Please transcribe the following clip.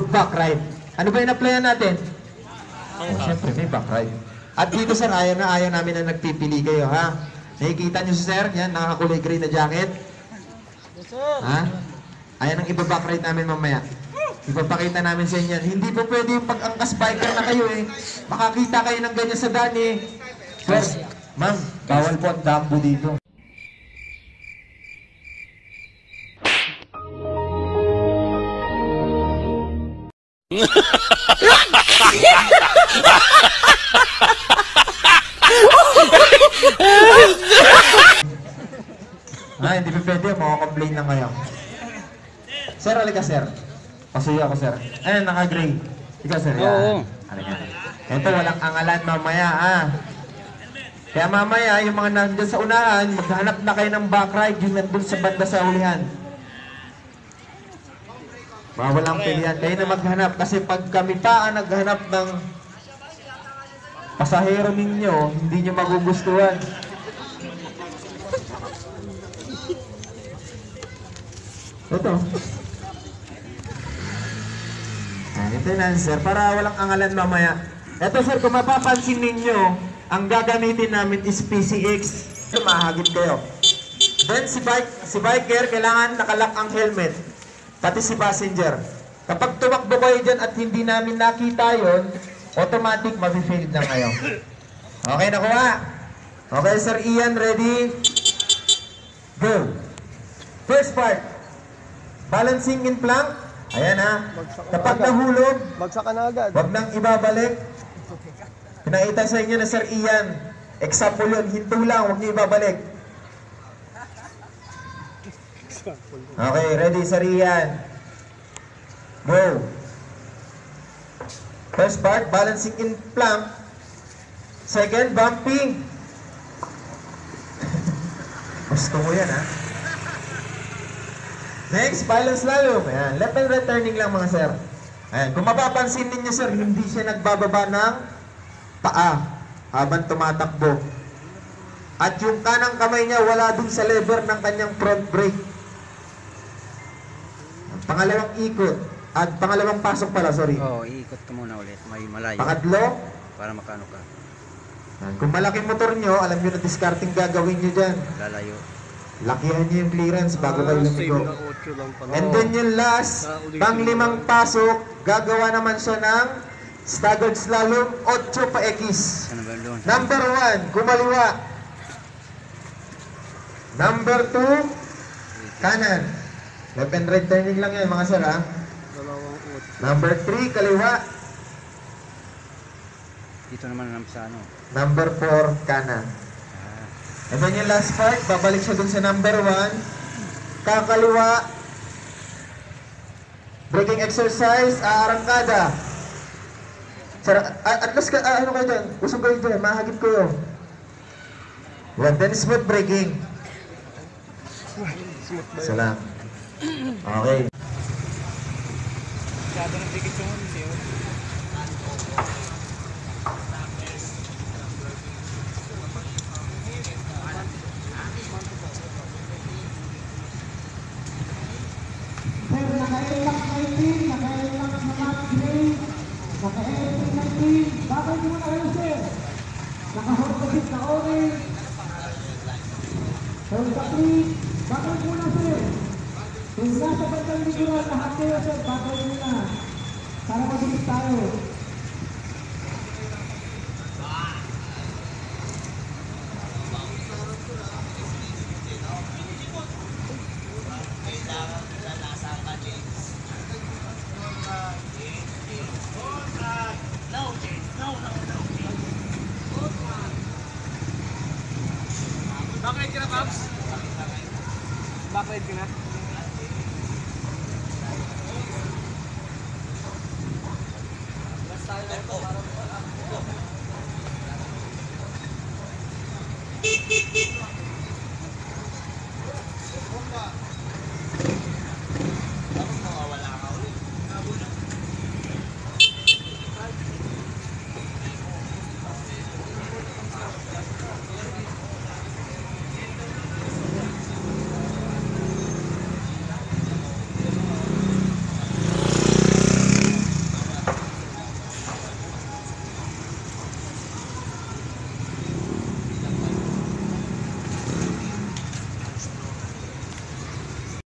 with back ride. Ano ba yung applyan natin? Siyempre, may back ride. At dito sir, ayaw namin na nagpipili kayo, ha? Nakikita nyo si sir, yan, nakakulay gray na jacket. Yes, sir. Ha? Ayan ang iba-back ride namin mamaya. Ipapakita namin sa inyo. Hindi po pwede yung pag-angkas biker na kayo eh. Makakita kayo ng ganyan sa daan eh. Sir, ma'am, bawal po ang dambo dito. Hindi pa pwede, maka-complain lang kayo. Sir, halika sir. Pasuyo ako sir. Ayan, naka-gray. Ikaw sir, yan. Oo. Halika. Ito, walang angalan mamaya Kaya mamaya, yung mga nandun sa unahan, maghanap na kayo ng back ride, yung nandun sa banda sa ulihan. Walang pilihan. Kayo na maghanap. Kasi pag kami pa ang naghanap ng pasahero ninyo, hindi nyo magugustuhan. Ito. Ito na sir, para walang angalan mamaya. Ito sir, kung mapapansin ninyo, ang gagamitin namin is PCX. Mahagit kayo. Then si biker, kailangan nakalock ang helmet. Pati si passenger. Kapag tumakbo kayo dyan at hindi namin nakita yon, automatic mafe-fail na kayo. Okay, nakuha? Okay, Sir Ian, ready? Go! First part. Balancing in plank. Ayan Kapag nahulog, bagsak ka na agad. wag nang ibabalik. Pinakita sa inyo na Sir Ian. Example yun, hinto lang, wag niyo ibabalik. Okay, ready, Sir Ian. Go. First part, balancing in plank. Second, bumping. Gusto mo yan, Next, balance slalom. Ayan, left and right turning lang mga sir. Ayan, kung mapapansin ninyo sir, hindi siya nagbababa ng paa habang tumatakbo. At yung kanang kamay niya wala dun sa lever ng kanyang front brake. Pangalawang ikot. At pangalawang pasok pala, sorry. Oo, iikot ka muna ulit. May malayo. Pangatlo. Para makano ka. Kung malaking motor nyo, alam nyo na discarding gagawin nyo dyan. Lalayo. Lakihan nyo yung clearance bago kayo lumigo. And then yung last, pang-limang pasok, gagawa naman siya ng staggered slalom, 8 pa X. Number 1, kumaliwa. Number 2, kanan. Left and right turning lang yan mga sir Number 3, kaliwa. Dito naman sa ano. Number 4, kanan. And then yung last part, babalik siya dun sa number 1. Kakaliwa. Braking exercise, arangkada. At least, ano kayo dyan? Usog kayo dyan, mahagip kayo. Yan, then smooth braking. Isa lang. Okay. Masyado ng bigit yung siyo. Naka-elak 19, naka-elak na Matt Gray, naka-elak 19, bakit mo na kayo sir? Naka-hortagit na orange, hortagit, bakit mo na sir? Kung nasa bandang likuran, lahat kayo sir, bakit mo na? Para mabilis tayo. Backlight ka na, Pops? Backlight ka na? Basta tayo